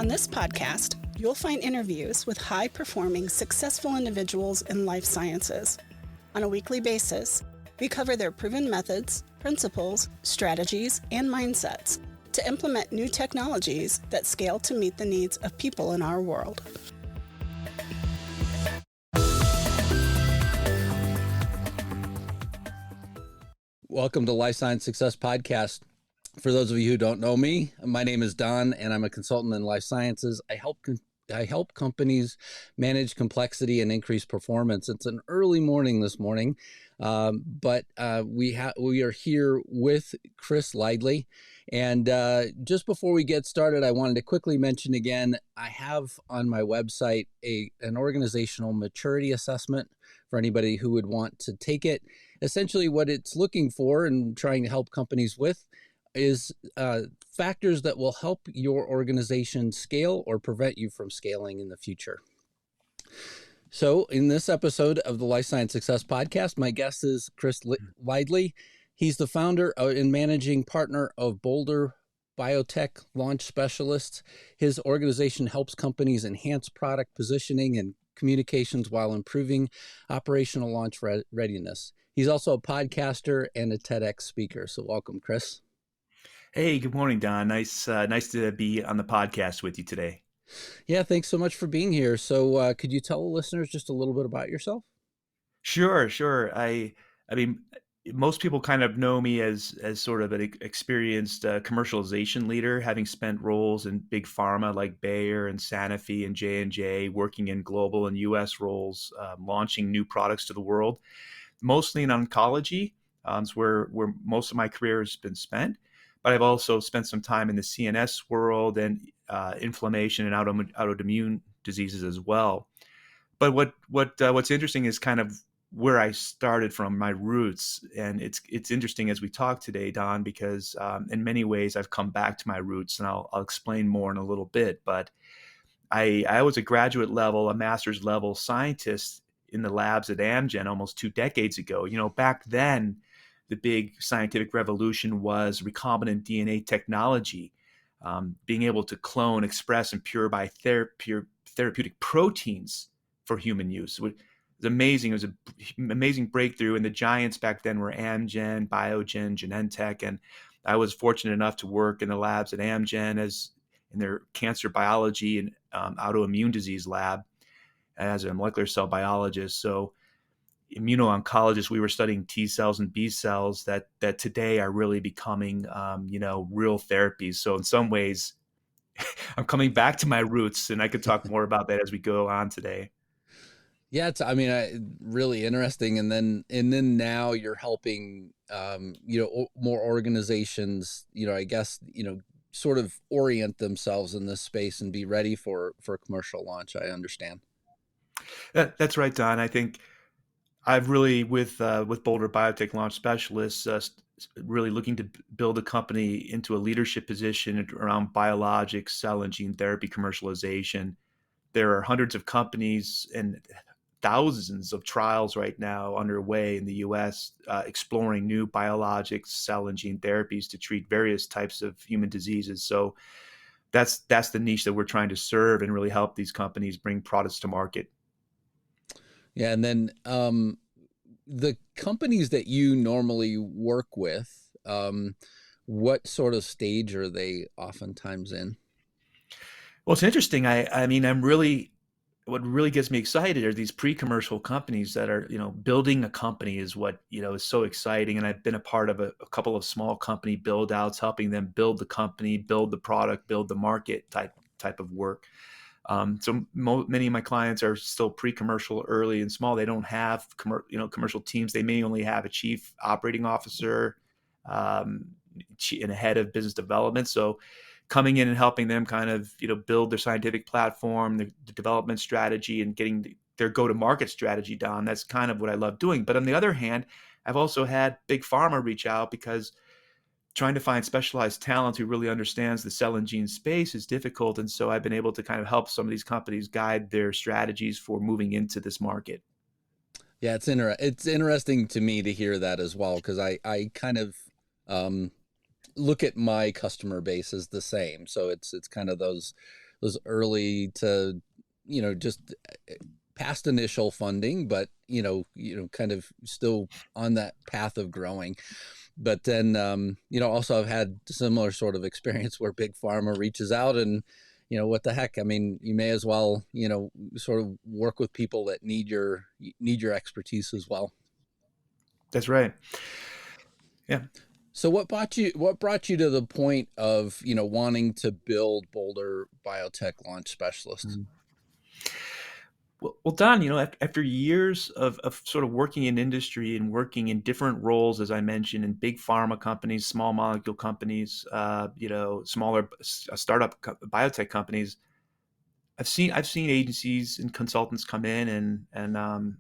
On this podcast, you'll find interviews with high-performing, successful individuals in life sciences. On a weekly basis, we cover their proven methods, principles, strategies, and mindsets to implement new technologies that scale to meet the needs of people in our world. Welcome to Life Science Success Podcast. For those of you who don't know me, my name is Don, and I'm a consultant in life sciences. I help companies manage complexity and increase performance. It's an early morning this morning, but we are here with Chris Leidli. And just before we get started, I wanted to quickly mention again, I have on my website an organizational maturity assessment for anybody who would want to take it. Essentially, what it's looking for and trying to help companies with is factors that will help your organization scale or prevent you from scaling in the future. So in this episode of the Life Science Success Podcast, my guest is Chris Leidli. He's the founder and managing partner of Boulder Biotech Launch Specialists. His organization helps companies enhance product positioning and communications while improving operational launch readiness. He's also a podcaster and a TEDx speaker. So welcome, Chris. Hey, good morning, Don. Nice to be on the podcast with you today. Yeah, thanks so much for being here. So could you tell the listeners just a little bit about yourself? Sure. I mean, most people kind of know me as sort of an experienced commercialization leader, having spent roles in big pharma like Bayer and Sanofi and J&J, working in global and U.S. roles, launching new products to the world, mostly in oncology. It's where most of my career has been spent. But I've also spent some time in the CNS world and inflammation and autoimmune diseases as well. But what's interesting is kind of where I started from, my roots. And it's interesting as we talk today, Don, because in many ways I've come back to my roots, and I'll explain more in a little bit. But I was a graduate level, a master's level scientist in the labs at Amgen almost 2 decades ago. You know, back then, the big scientific revolution was recombinant DNA technology, being able to clone, express, and purify therapeutic proteins for human use. It was amazing. It was an amazing breakthrough. And the giants back then were Amgen, Biogen, Genentech. And I was fortunate enough to work in the labs at Amgen in their cancer biology and autoimmune disease lab as a molecular cell biologist. So immuno-oncologists, we were studying T cells and B cells that today are really becoming, real therapies. So in some ways, I'm coming back to my roots, and I could talk more about that as we go on today. Yeah, it's really interesting. And then now you're helping, more organizations, I guess, sort of orient themselves in this space and be ready for commercial launch. I understand. That's right, Don. I think I've really, with Boulder Biotech Launch Specialists, really looking to build a company into a leadership position around biologics, cell and gene therapy commercialization. There are hundreds of companies and thousands of trials right now underway in the U.S. Exploring new biologics, cell and gene therapies to treat various types of human diseases. So that's the niche that we're trying to serve and really help these companies bring products to market. Yeah, and then the companies that you normally work with, what sort of stage are they oftentimes in? Well, it's interesting. What really gets me excited are these pre-commercial companies that are, building a company is what, is so exciting. And I've been a part of a couple of small company build outs, helping them build the company, build the product, build the market type of work. So many of my clients are still pre-commercial, early and small. They don't have commercial teams. They may only have a chief operating officer and a head of business development. So coming in and helping them kind of build their scientific platform, the development strategy, and getting their go-to-market strategy down. That's kind of what I love doing. But on the other hand, I've also had big pharma reach out because trying to find specialized talent who really understands the cell and gene space is difficult. And so I've been able to kind of help some of these companies guide their strategies for moving into this market. Yeah, it's interesting to me to hear that as well, because I kind of look at my customer base as the same. So it's kind of those those early to, just past initial funding, but, kind of still on that path of growing. But then, also I've had similar sort of experience where big pharma reaches out and, what the heck? I mean, you may as well, sort of work with people that need your expertise as well. That's right. Yeah. So what brought you to the point of, wanting to build Boulder Biotech Launch Specialists? Well, Don, after years of sort of working in industry and working in different roles, as I mentioned, in big pharma companies, small molecule companies, smaller startup biotech companies, I've seen agencies and consultants come in and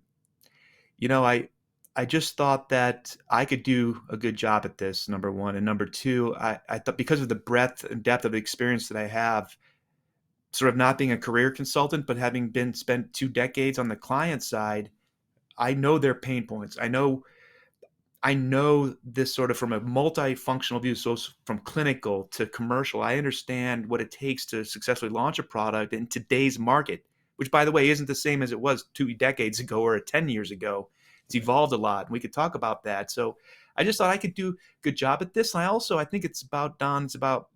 I just thought that I could do a good job at this, number one. And number two, I thought because of the breadth and depth of experience that I have, sort of not being a career consultant, but having spent 2 decades on the client side, I know their pain points. I know this sort of from a multifunctional view. So from clinical to commercial, I understand what it takes to successfully launch a product in today's market, which by the way, isn't the same as it was 2 decades ago or 10 years ago. It's evolved a lot, and we could talk about that. So I just thought I could do a good job at this. And I think it's about, Don, it's about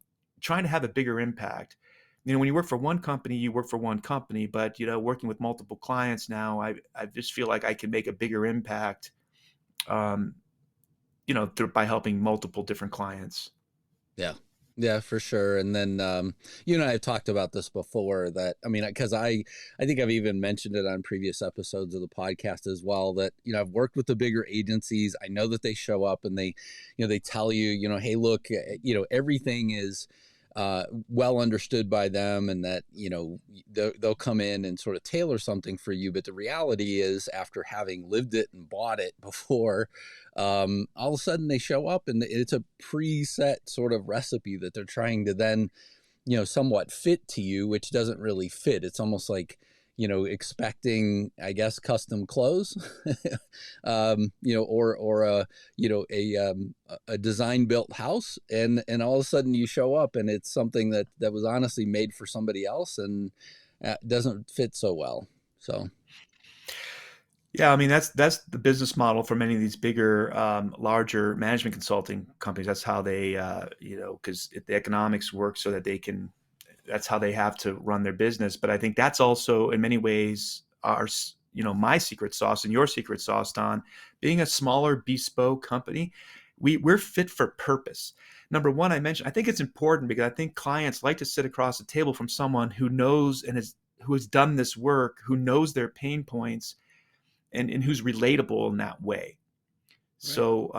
trying to have a bigger impact. When you work for one company, you work for one company, but, working with multiple clients now, I just feel like I can make a bigger impact, by helping multiple different clients. Yeah, for sure. And then, I've talked about this before that, because I think I've even mentioned it on previous episodes of the podcast as well, that, I've worked with the bigger agencies. I know that they show up and they tell you, hey, look, everything is well understood by them, and that, they'll come in and sort of tailor something for you. But the reality is, after having lived it and bought it before, all of a sudden they show up and it's a preset sort of recipe that they're trying to then, somewhat fit to you, which doesn't really fit. It's almost like, expecting, I guess, custom clothes, or a design built house, and all of a sudden you show up and it's something that was honestly made for somebody else and doesn't fit so well. So. Yeah, that's the business model for many of these bigger, larger management consulting companies. That's how they, because the economics work so that they can. That's how they have to run their business. But I think that's also in many ways my secret sauce and your secret sauce, Don. Being a smaller bespoke company, we're fit for purpose. Number one, I think it's important because I think clients like to sit across the table from someone who knows who has done this work, who knows their pain points, and who's relatable in that way. Right. So,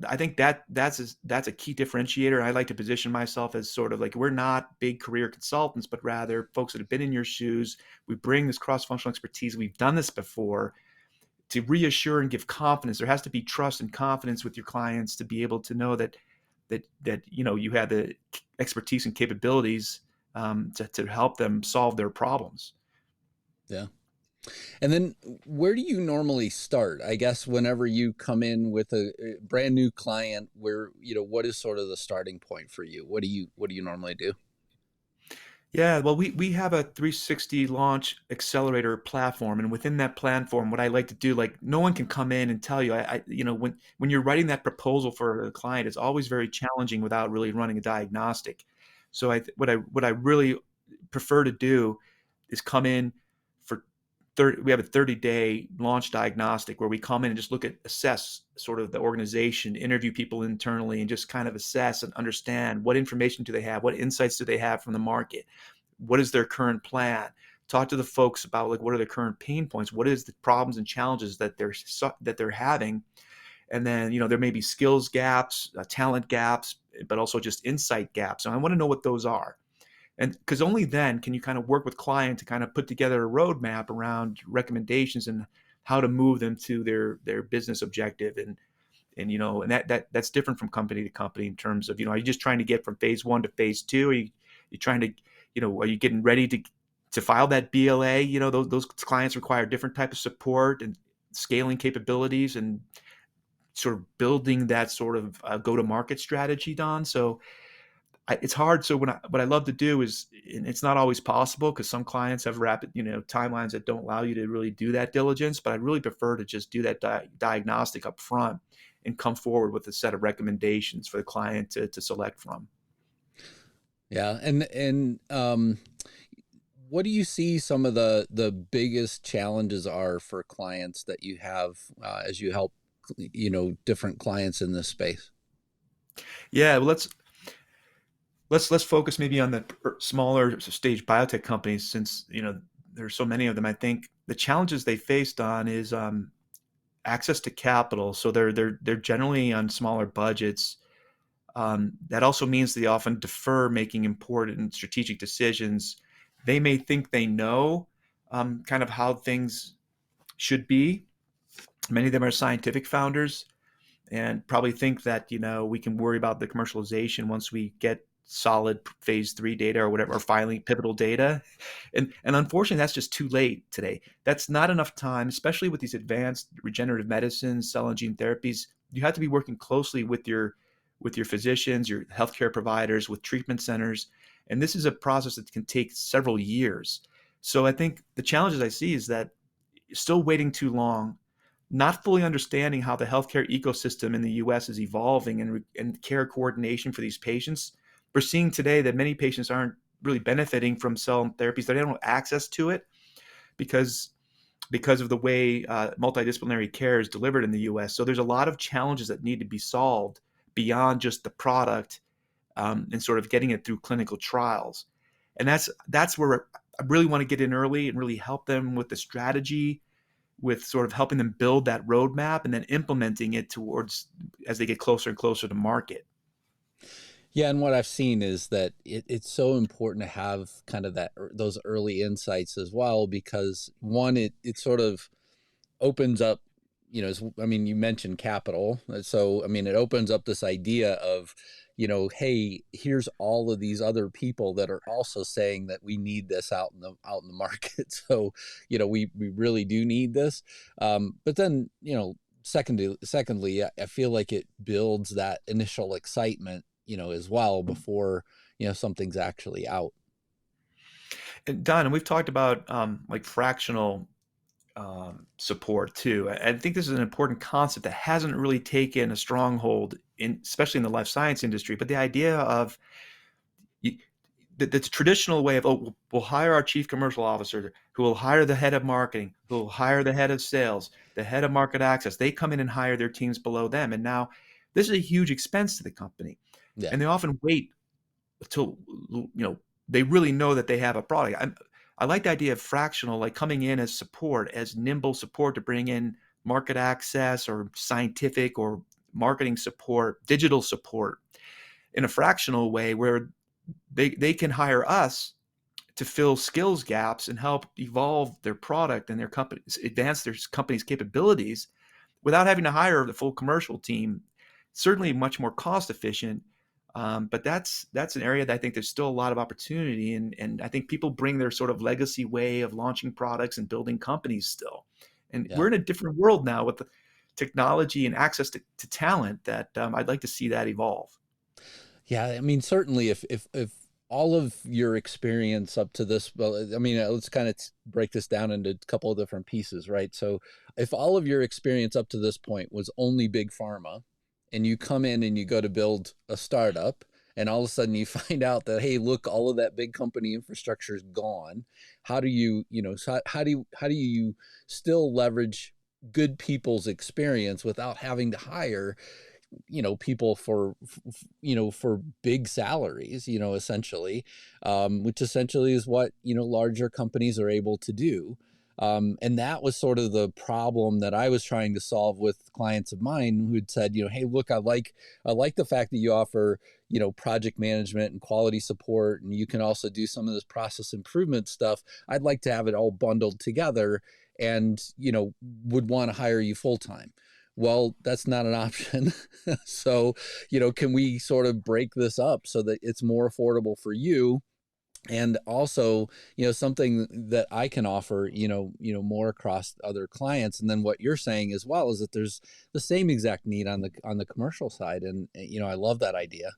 I think that's a key differentiator. I like to position myself as sort of like, we're not big career consultants, but rather folks that have been in your shoes. We bring this cross-functional expertise. We've done this before to reassure and give confidence. There has to be trust and confidence with your clients to be able to know that you have the expertise and capabilities to help them solve their problems. Yeah. And then where do you normally start? I guess whenever you come in with a brand new client, where, what is sort of the starting point for you? What do you normally do? Yeah, well, we have a 360 launch accelerator platform, and within that platform, what I like to do, like, no one can come in and tell you, when you're writing that proposal for a client, it's always very challenging without really running a diagnostic. So what I really prefer to do is come in for we have a 30-day launch diagnostic where we come in and just assess sort of the organization, interview people internally, and just kind of assess and understand what information do they have, what insights do they have from the market, what is their current plan, talk to the folks about, like, what are their current pain points, what is the problems and challenges that they're having. And then, there may be skills gaps, talent gaps, but also just insight gaps. And I want to know what those are. And because only then can you kind of work with client to kind of put together a roadmap around recommendations and how to move them to their business objective. And that's different from company to company in terms of, are you just trying to get from phase 1 to phase 2? Are you trying to, are you getting ready to file that BLA? Those clients require different type of support and scaling capabilities and sort of building that sort of go-to-market strategy, Don. So it's hard. So what I love to do is, and it's not always possible because some clients have rapid, timelines that don't allow you to really do that diligence. But I'd really prefer to just do that diagnostic up front and come forward with a set of recommendations for the client to select from. Yeah. And what do you see some of the biggest challenges are for clients that you have as you help, different clients in this space? Yeah, well, let's focus maybe on the smaller stage biotech companies, since there's so many of them. I think the challenges they faced on is access to capital. So they're generally on smaller budgets. That also means they often defer making important strategic decisions. They may think they know kind of how things should be. Many of them are scientific founders and probably think that we can worry about the commercialization once we get solid phase 3 data or whatever, or filing pivotal data. And unfortunately, that's just too late today. That's not enough time, especially with these advanced regenerative medicines, cell and gene therapies. You have to be working closely with your physicians, your healthcare providers, with treatment centers. And this is a process that can take several years. So I think the challenges I see is that still waiting too long, not fully understanding how the healthcare ecosystem in the US is evolving and care coordination for these patients. We're seeing today that many patients aren't really benefiting from cell therapies. They don't have access to it because of the way multidisciplinary care is delivered in the US. So there's a lot of challenges that need to be solved beyond just the product and sort of getting it through clinical trials. And that's where I really want to get in early and really help them with the strategy, with sort of helping them build that roadmap and then implementing it towards as they get closer and closer to market. Yeah, and what I've seen is that it's so important to have kind of those early insights as well, because one, it sort of opens up, you mentioned capital. So, it opens up this idea of, hey, here's all of these other people that are also saying that we need this out in the market. So, we really do need this. But then, secondly, I feel like it builds that initial excitement, as well before, something's actually out. And Don, and we've talked about like fractional support too. I think this is an important concept that hasn't really taken a stronghold especially in the life science industry. But the idea of the traditional way of, we'll hire our chief commercial officer, who will hire the head of marketing, who will hire the head of sales, the head of market access. They come in and hire their teams below them, and now this is a huge expense to the company. Yeah. And they often wait until they really know that they have a product. I like the idea of fractional, like coming in as support, as nimble support to bring in market access or scientific or marketing support, digital support in a fractional way where they can hire us to fill skills gaps and help evolve their product and their companies, advance their company's capabilities without having to hire the full commercial team. Certainly much more cost efficient. But that's an area that I think there's still a lot of opportunity. And I think people bring their sort of legacy way of launching products and building companies still. And we're in a different world now with the technology and access to talent that I'd like to see that evolve. Yeah, certainly if all of your experience up to this, let's kind of break this down into a couple of different pieces, right? So if all of your experience up to this point was only big pharma, and you come in and you go to build a startup, and all of a sudden you find out that, hey, look, all of that big company infrastructure is gone. How do you, how do you still leverage good people's experience without having to hire, people for big salaries, essentially, which essentially is what, larger companies are able to do. And that was sort of the problem that I was trying to solve with clients of mine who had said, hey, look, I like the fact that you offer, project management and quality support, and you can also do some of this process improvement stuff. I'd like to have it all bundled together and, would want to hire you full time. Well, that's not an option. So, can we sort of break this up so that it's more affordable for you? And also, something that I can offer, more across other clients. And then what you're saying as well is that there's the same exact need on the commercial side. And, I love that idea.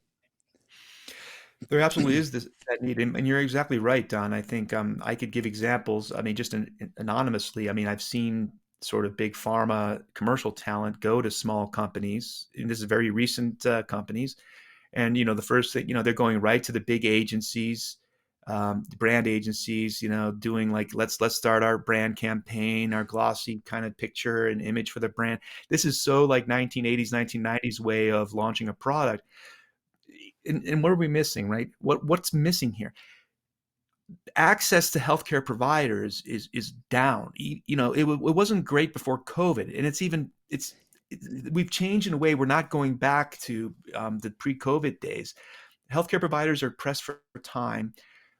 There absolutely is that need, and you're exactly right, Don. I think I could give examples. I mean, just anonymously. I mean, I've seen sort of big pharma commercial talent go to small companies, and this is very recent companies. And the first thing, they're going right to the big agencies, the brand agencies. Doing like let's start our brand campaign, our glossy kind of picture and image for the brand. This is so like 1980s, 1990s way of launching a product. And what are we missing, right? What's missing here? Access to healthcare providers is down. It wasn't great before COVID, and we've changed in a way. We're not going back to the pre-COVID days. Healthcare providers are pressed for time.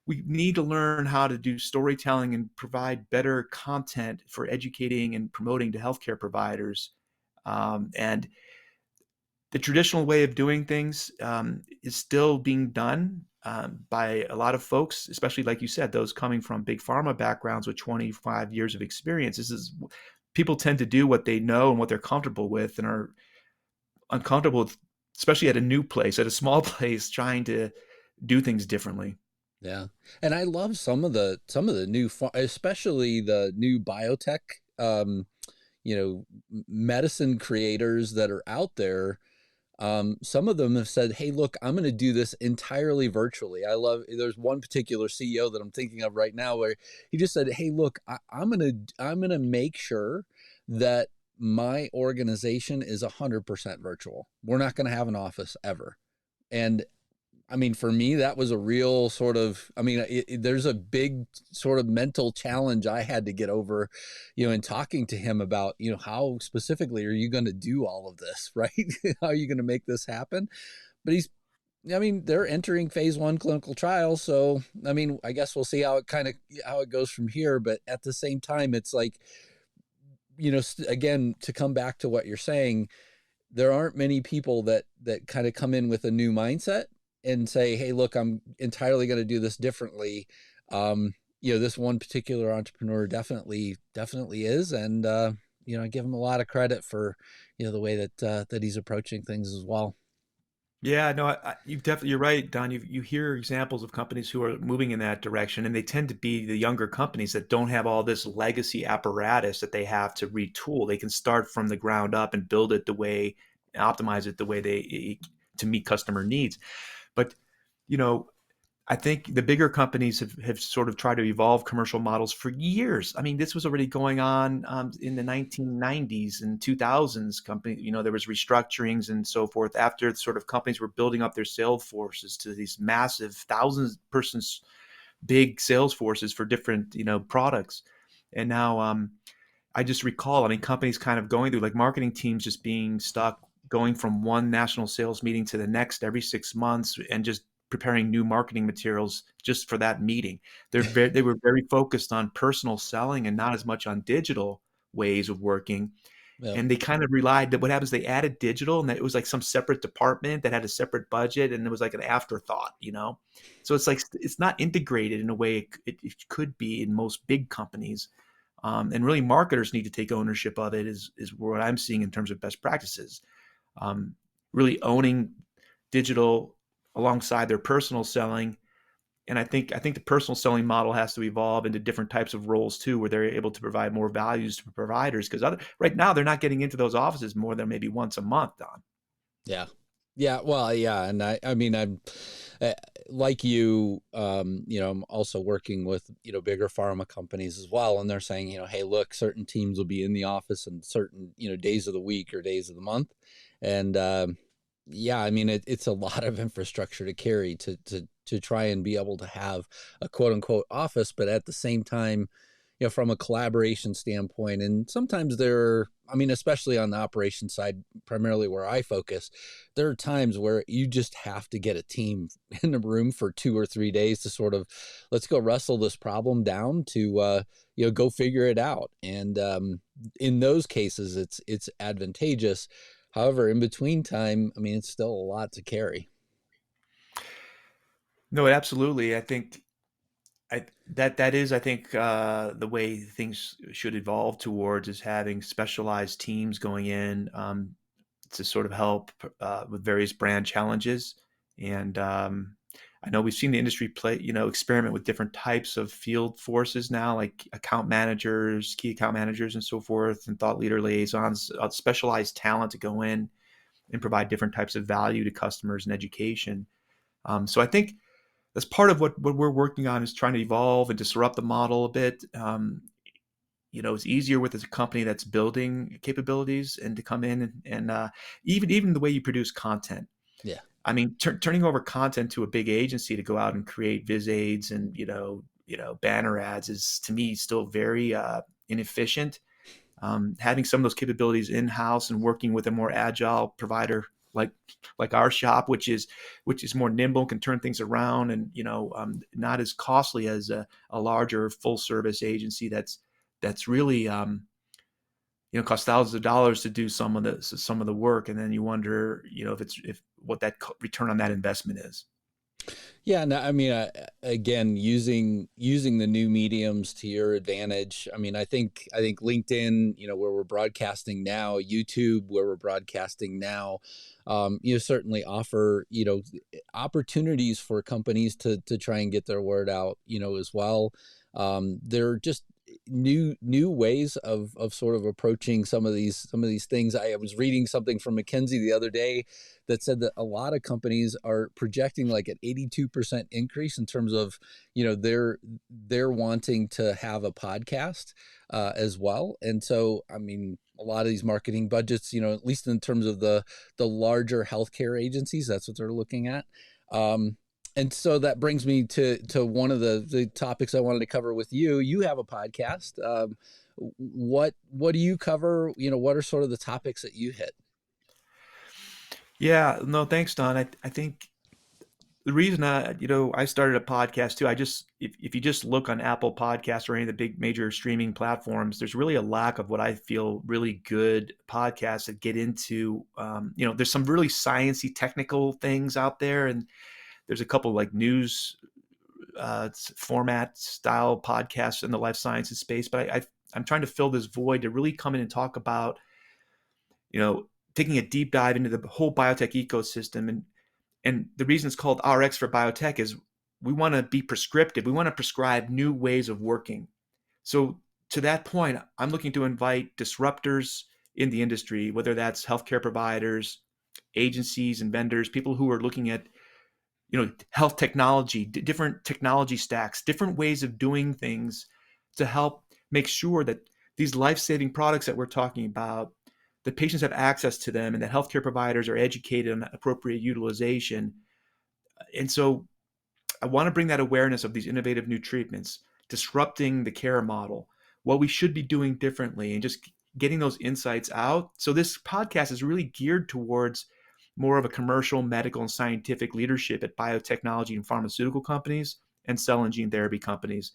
We need to learn how to do storytelling and provide better content for educating and promoting to healthcare providers. And the traditional way of doing things is still being done by a lot of folks, especially like you said, those coming from big pharma backgrounds with 25 years of experience. People tend to do what they know and what they're comfortable with, and are uncomfortable with, especially at a new place, at a small place, trying to do things differently. Yeah. And I love some of the new, especially the new biotech, medicine creators that are out there. Some of them have said, "Hey, look, I'm going to do this entirely virtually." There's one particular CEO that I'm thinking of right now where he just said, "Hey, look, I'm going to make sure that my organization is 100% virtual. We're not going to have an office ever." And I mean, for me, that was a real sort of, I mean, there's a big sort of mental challenge I had to get over, in talking to him about, how specifically are you going to do all of this, right? How are you going to make this happen? But I mean, they're entering phase 1 clinical trials. So, I mean, I guess we'll see how it goes from here. But at the same time, it's like, again, to come back to what you're saying, there aren't many people that kind of come in with a new mindset and say, "Hey, look, I'm entirely going to do this differently." This one particular entrepreneur definitely is, and I give him a lot of credit for the way that he's approaching things as well. Yeah, no, you're right, Don. You hear examples of companies who are moving in that direction, and they tend to be the younger companies that don't have all this legacy apparatus that they have to retool. They can start from the ground up and build it optimize it the way to meet customer needs. But you know, I think the bigger companies have sort of tried to evolve commercial models for years. I mean, this was already going on in the 1990s and 2000s. There was restructurings and so forth after sort of companies were building up their sales forces to these massive thousands persons, big sales forces for different, products. And now I just recall, I mean, companies kind of going through like marketing teams just being stuck going from one national sales meeting to the next every 6 months and just preparing new marketing materials just for that meeting. They were very focused on personal selling and not as much on digital ways of working. Yeah. And they kind of relied that what happens, they added digital and that it was like some separate department that had a separate budget and it was like an afterthought. So it's like, it's not integrated in a way it could be in most big companies. And really marketers need to take ownership of it is what I'm seeing in terms of best practices. Really owning digital alongside their personal selling. And I think the personal selling model has to evolve into different types of roles too, where they're able to provide more values to providers. Because right now they're not getting into those offices more than maybe once a month, Don. Yeah. Yeah. Well, yeah. And I mean, I'm uh, like you, I'm also working with, bigger pharma companies as well. And they're saying, "Hey, look, certain teams will be in the office and certain, days of the week or days of the month." And, yeah, I mean, it's a lot of infrastructure to carry to try and be able to have a quote unquote office, but at the same time, from a collaboration standpoint, and sometimes I mean, especially on the operation side, primarily where I focus, there are times where you just have to get a team in the room for 2 or 3 days to sort of, let's go wrestle this problem down to, go figure it out. And in those cases, it's advantageous. However, in between time, I mean, it's still a lot to carry. No, absolutely. I think that is, I think, the way things should evolve towards is having specialized teams going in to sort of help with various brand challenges. And I know we've seen the industry experiment with different types of field forces now, like account managers, key account managers, and so forth, and thought leader liaisons, specialized talent to go in and provide different types of value to customers and education. So I think that's part of what we're working on, is trying to evolve and disrupt the model a bit. It's easier with a company that's building capabilities and to come in and even the way you produce content. Yeah. I mean, turning over content to a big agency to go out and create viz aids and banner ads is, to me, still very inefficient. Having some of those capabilities in house and working with a more agile provider like our shop, which is more nimble, can turn things around, and not as costly as a larger full service agency that's really costs thousands of dollars to do some of the work, and then you wonder if what that return on that investment is. Yeah, no, I mean, again, using the new mediums to your advantage. I mean, I think LinkedIn, where we're broadcasting now, YouTube, where we're broadcasting now, certainly offer, opportunities for companies to try and get their word out, as well. They're just new ways of sort of approaching some of these things. I was reading something from McKinsey the other day that said that a lot of companies are projecting like an 82% increase in terms of, they're wanting to have a podcast as well. And so, I mean, a lot of these marketing budgets, at least in terms of the larger healthcare agencies, that's what they're looking at. And so that brings me to one of the topics I wanted to cover with you. You have a podcast. What do you cover? What are sort of the topics that you hit? Yeah, no, thanks, Don. I think the reason I started a podcast too, if you just look on Apple Podcasts or any of the big major streaming platforms, there's really a lack of what I feel really good podcasts that get into, there's some really sciencey technical things out there, and there's a couple like news format style podcasts in the life sciences space, but I'm trying to fill this void to really come in and talk about, taking a deep dive into the whole biotech ecosystem. And the reason it's called RX for biotech is we want to be prescriptive. We want to prescribe new ways of working. So to that point, I'm looking to invite disruptors in the industry, whether that's healthcare providers, agencies and vendors, people who are looking at health technology, different technology stacks, different ways of doing things to help make sure that these life-saving products that we're talking about, that patients have access to them and that healthcare providers are educated on appropriate utilization. And so I want to bring that awareness of these innovative new treatments, disrupting the care model, what we should be doing differently, and just getting those insights out. So this podcast is really geared towards more of a commercial, medical, and scientific leadership at biotechnology and pharmaceutical companies and cell and gene therapy companies.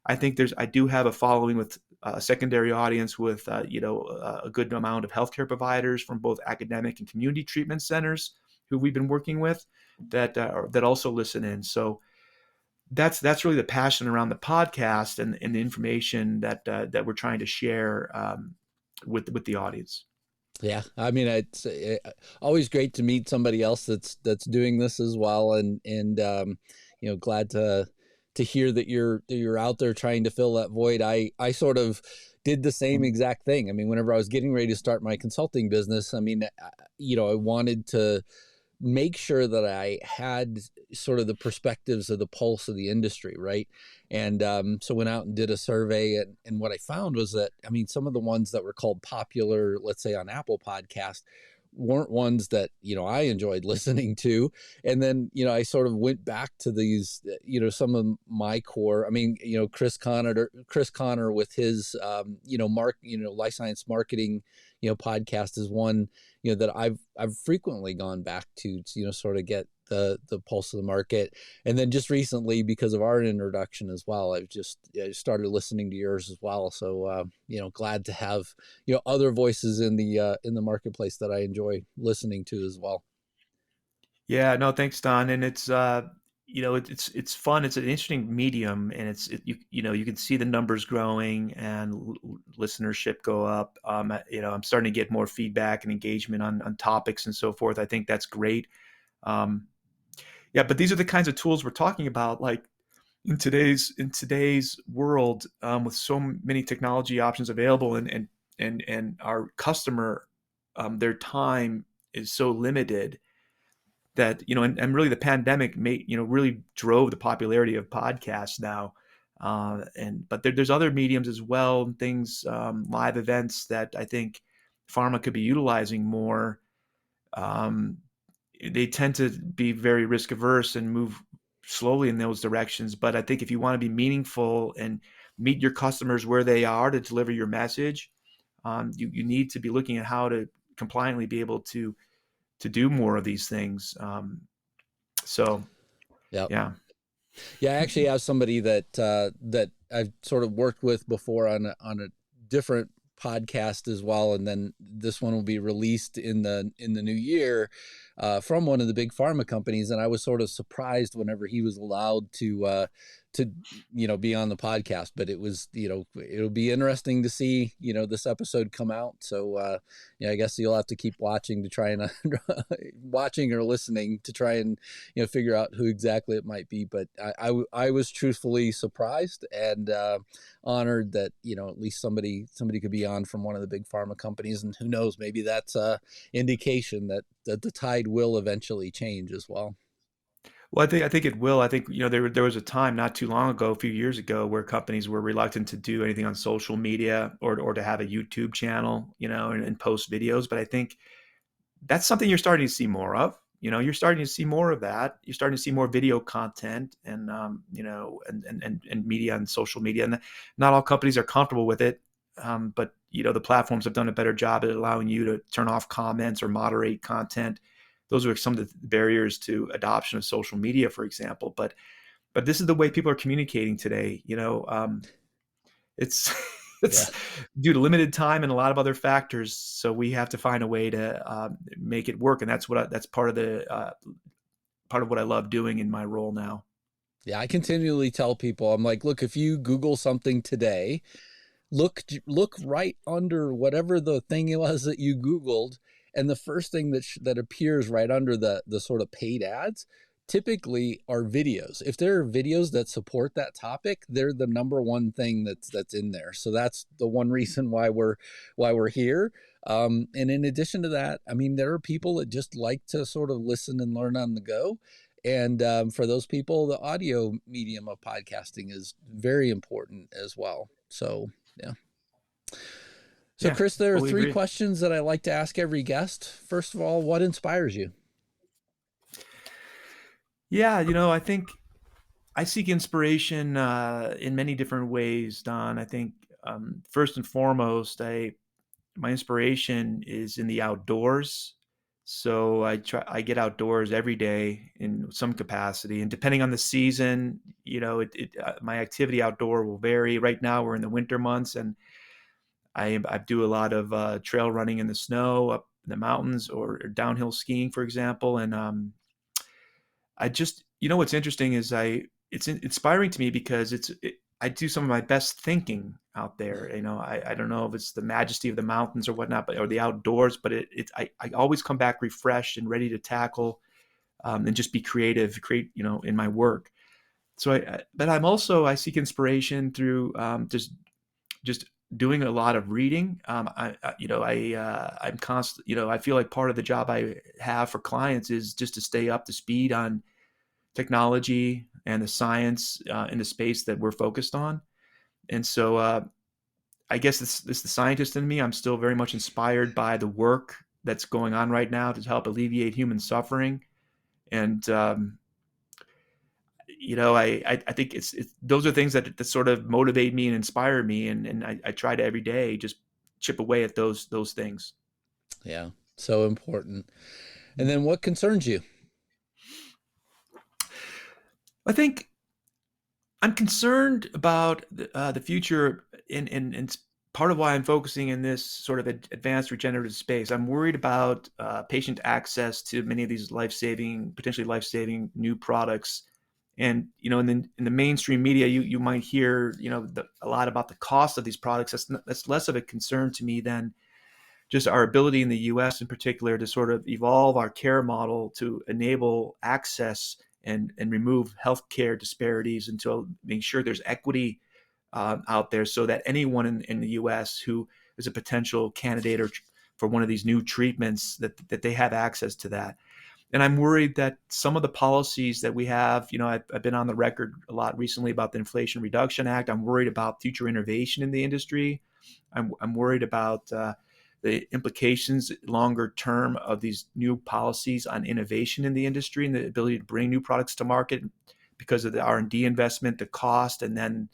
I think I do have a following with a secondary audience with, a good amount of healthcare providers from both academic and community treatment centers who we've been working with that also listen in. So that's really the passion around the podcast and the information that we're trying to share with the audience. Yeah, I mean, it's always great to meet somebody else that's doing this as well, and glad to hear that you're out there trying to fill that void. I sort of did the same exact thing. I mean, whenever I was getting ready to start my consulting business, I mean, I wanted to make sure that I had sort of the perspectives of the pulse of the industry, right? And so went out and did a survey, and what I found was that, I mean, some of the ones that were called popular, let's say on Apple Podcast, weren't ones that, I enjoyed listening to. And then, I sort of went back to these, some of my core, I mean, Chris Connor with his, life science marketing, podcast is one, that I've frequently gone back to, sort of get the pulse of the market. And then just recently, because of our introduction as well, I started listening to yours as well. So, glad to have, other voices in the marketplace that I enjoy listening to as well. Yeah, no, thanks, Don. And it's, it's fun. It's an interesting medium, and you can see the numbers growing and listenership go up. I'm starting to get more feedback and engagement on topics and so forth. I think that's great. Yeah, but these are the kinds of tools we're talking about, like in today's world, with so many technology options available, and our customer, their time is so limited that, and really the pandemic made, really drove the popularity of podcasts now. But there's other mediums as well, and things, live events that I think pharma could be utilizing more. Um, they tend to be very risk averse and move slowly in those directions. But I think if you want to be meaningful and meet your customers where they are to deliver your message, you need to be looking at how to compliantly be able to do more of these things. So Yeah. yeah. Yeah, I actually have somebody that I've sort of worked with before on a different podcast as well, and then this one will be released in the new year, from one of the big pharma companies, and I was sort of surprised whenever he was allowed to be on the podcast. But it was, it'll be interesting to see this episode come out. So I guess you'll have to keep watching to try and watching or listening to try and figure out who exactly it might be. But I was truthfully surprised and honored that at least somebody could be on from one of the big pharma companies, and who knows, maybe that's a indication that the tide will eventually change as well. Well, I think it will. I think, there was a time not too long ago, a few years ago, where companies were reluctant to do anything on social media, or to have a YouTube channel, and post videos. But I think that's something you're starting to see more of. You're starting to see more of that. You're starting to see more video content, and and media and social media. And not all companies are comfortable with it, but the platforms have done a better job at allowing you to turn off comments or moderate content. Those are some of the barriers to adoption of social media, for example. But this is the way people are communicating today. It's Yeah. it's due to limited time and a lot of other factors. So we have to find a way to make it work, and that's part of what I love doing in my role now. Yeah, I continually tell people, I'm like, look, if you Google something today, look right under whatever the thing was that you Googled, and the first thing that appears right under the sort of paid ads typically are videos. If there are videos that support that topic, they're the number one thing that's in there. So that's the one reason why we're here. And in addition to that, I mean, there are people that just like to sort of listen and learn on the go. And for those people, the audio medium of podcasting is very important as well. So, yeah. So, Yeah, Chris, there are fully three agree. questions that I like to ask every guest. First of all, what inspires you? Yeah, I think I seek inspiration in many different ways, Don. I think, first and foremost, my inspiration is in the outdoors. So I get outdoors every day in some capacity, and depending on the season, my activity outdoor will vary. Right now, we're in the winter months, and I do a lot of trail running in the snow up in the mountains, or downhill skiing, for example. And I just, what's interesting is it's inspiring to me because I do some of my best thinking out there. I don't know if it's the majesty of the mountains or whatnot, or the outdoors, but I always come back refreshed and ready to tackle, and just be creative, create, in my work. So but I seek inspiration through, just doing a lot of reading. I'm constant, I feel like part of the job I have for clients is just to stay up to speed on technology and the science, in the space that we're focused on. And so, I guess this the scientist in me. I'm still very much inspired by the work that's going on right now to help alleviate human suffering. And I think it's those are things that sort of motivate me and inspire me, and I try to every day just chip away at those things. Yeah, so important. And then what concerns you? I think I'm concerned about the future, and it's part of why I'm focusing in this sort of advanced regenerative space. I'm worried about patient access to many of these potentially life-saving new products. And in the mainstream media, you might hear a lot about the cost of these products. That's less of a concern to me than just our ability in the U.S. in particular to sort of evolve our care model to enable access and remove healthcare disparities, and to make sure there's equity out there, so that anyone in the U.S. who is a potential candidate or for one of these new treatments, that they have access to that. And I'm worried that some of the policies that we have, I've been on the record a lot recently about the Inflation Reduction Act. I'm worried about future innovation in the industry. I'm worried about the implications longer term of these new policies on innovation in the industry and the ability to bring new products to market because of the R&D investment, the cost, and then,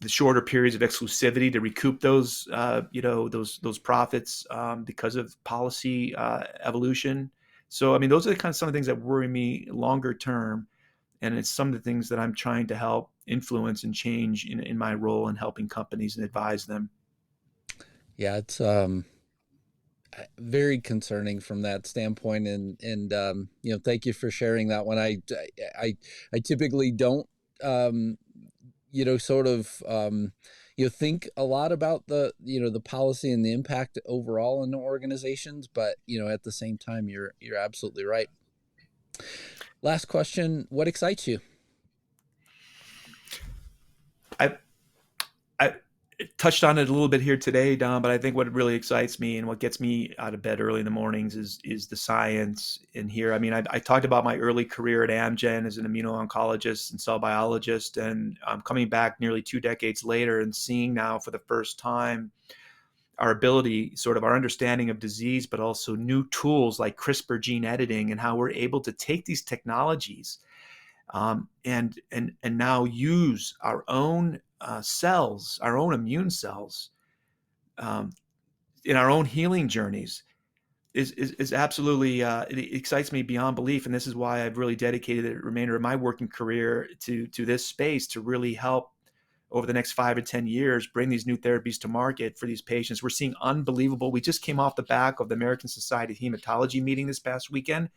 the shorter periods of exclusivity to recoup those, those profits because of policy evolution. So, those are some of the things that worry me longer term. And it's some of the things that I'm trying to help influence and change in my role in helping companies and advise them. Yeah, it's very concerning from that standpoint. And thank you for sharing that one. I typically don't, think a lot about the policy and the impact overall in the organizations, but at the same time, you're absolutely right. Last question: what excites you? I touched on it a little bit here today, Don, but I think what really excites me and what gets me out of bed early in the mornings is the science in here. I talked about my early career at Amgen as an immuno-oncologist and cell biologist, and I'm coming back nearly 2 decades later and seeing now for the first time our ability, sort of our understanding of disease, but also new tools like CRISPR gene editing, and how we're able to take these technologies and now use our own cells, our own immune cells, in our own healing journeys is absolutely, it excites me beyond belief. And this is why I've really dedicated the remainder of my working career to this space, to really help over the next 5 or 10 years bring these new therapies to market for these patients. We're seeing unbelievable. We just came off the back of the American Society of Hematology meeting this past weekend,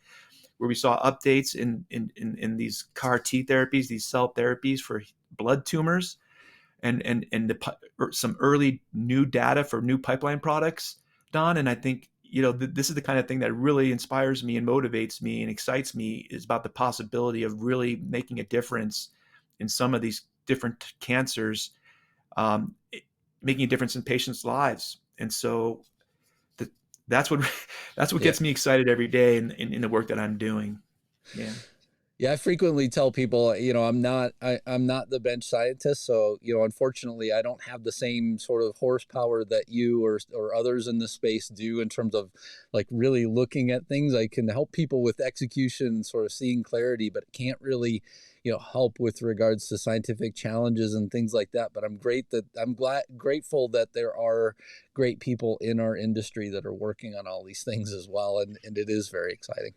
where we saw updates in these CAR T therapies, these cell therapies for blood tumors, and some early new data for new pipeline products, Don. And I think, this is the kind of thing that really inspires me and motivates me and excites me, is about the possibility of really making a difference in some of these different cancers, making a difference in patients' lives. And so that's what gets me excited every day in the work that I'm doing. Yeah. Yeah, I frequently tell people, I'm not the bench scientist, so unfortunately, I don't have the same sort of horsepower that you or others in the space do in terms of like really looking at things. I can help people with execution, sort of seeing clarity, but can't really help with regards to scientific challenges and things like that. But I'm grateful that there are great people in our industry that are working on all these things as well, and it is very exciting.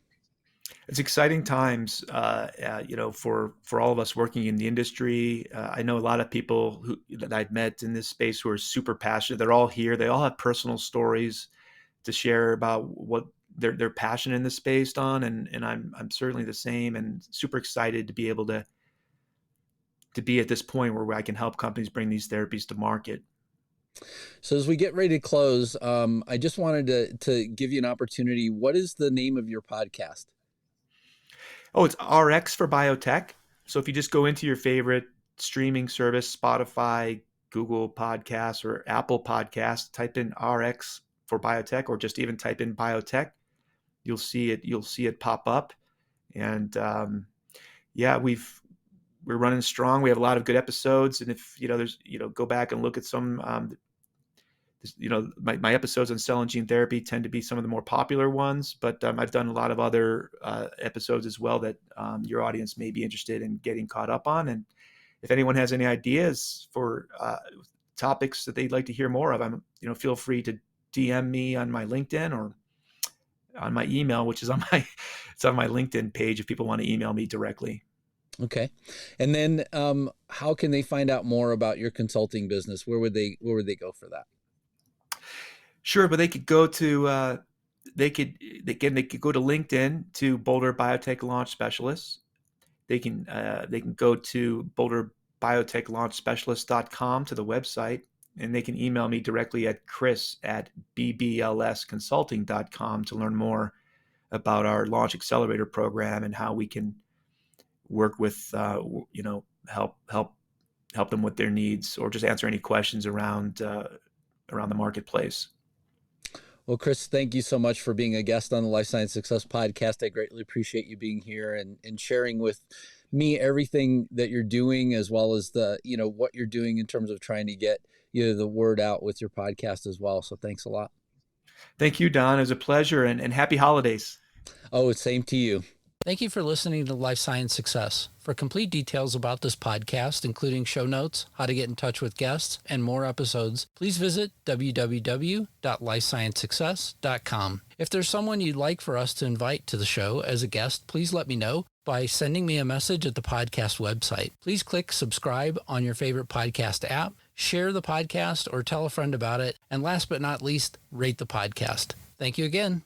It's exciting times, for all of us working in the industry. I know a lot of people that I've met in this space who are super passionate. They're all here. They all have personal stories to share about what they're passionate in this space on, and I'm certainly the same, and super excited to be able to be at this point where I can help companies bring these therapies to market. So as we get ready to close, I just wanted to give you an opportunity. What is the name of your podcast? Oh, it's RX for Biotech. So if you just go into your favorite streaming service, Spotify, Google Podcasts, or Apple Podcasts, type in RX for Biotech, or just even type in biotech, you'll see it pop up. And we're running strong. We have a lot of good episodes. And if, there's, go back and look at some, my episodes on cell and gene therapy tend to be some of the more popular ones, but I've done a lot of other episodes as well that your audience may be interested in getting caught up on. And if anyone has any ideas for topics that they'd like to hear more of, feel free to DM me on my LinkedIn or on my email, which is it's on my LinkedIn page if people want to email me directly. Okay. And then how can they find out more about your consulting business? Where would they go for that? Sure, but they could go to they could go to LinkedIn to Boulder Biotech Launch Specialists. They can go to Boulder Biotech Launch Specialists.com to the website, and they can email me directly at chris@bblsconsulting.com to learn more about our Launch Accelerator program and how we can work with, help them with their needs, or just answer any questions around the marketplace. Well, Chris, thank you so much for being a guest on the Life Science Success Podcast. I greatly appreciate you being here and sharing with me everything that you're doing, as well as what you're doing in terms of trying to get the word out with your podcast as well. So thanks a lot. Thank you, Don. It was a pleasure, and happy holidays. Oh, same to you. Thank you for listening to Life Science Success. For complete details about this podcast, including show notes, how to get in touch with guests, and more episodes, please visit www.lifesciencesuccess.com. If there's someone you'd like for us to invite to the show as a guest, please let me know by sending me a message at the podcast website. Please click subscribe on your favorite podcast app, share the podcast, or tell a friend about it, and last but not least, rate the podcast. Thank you again.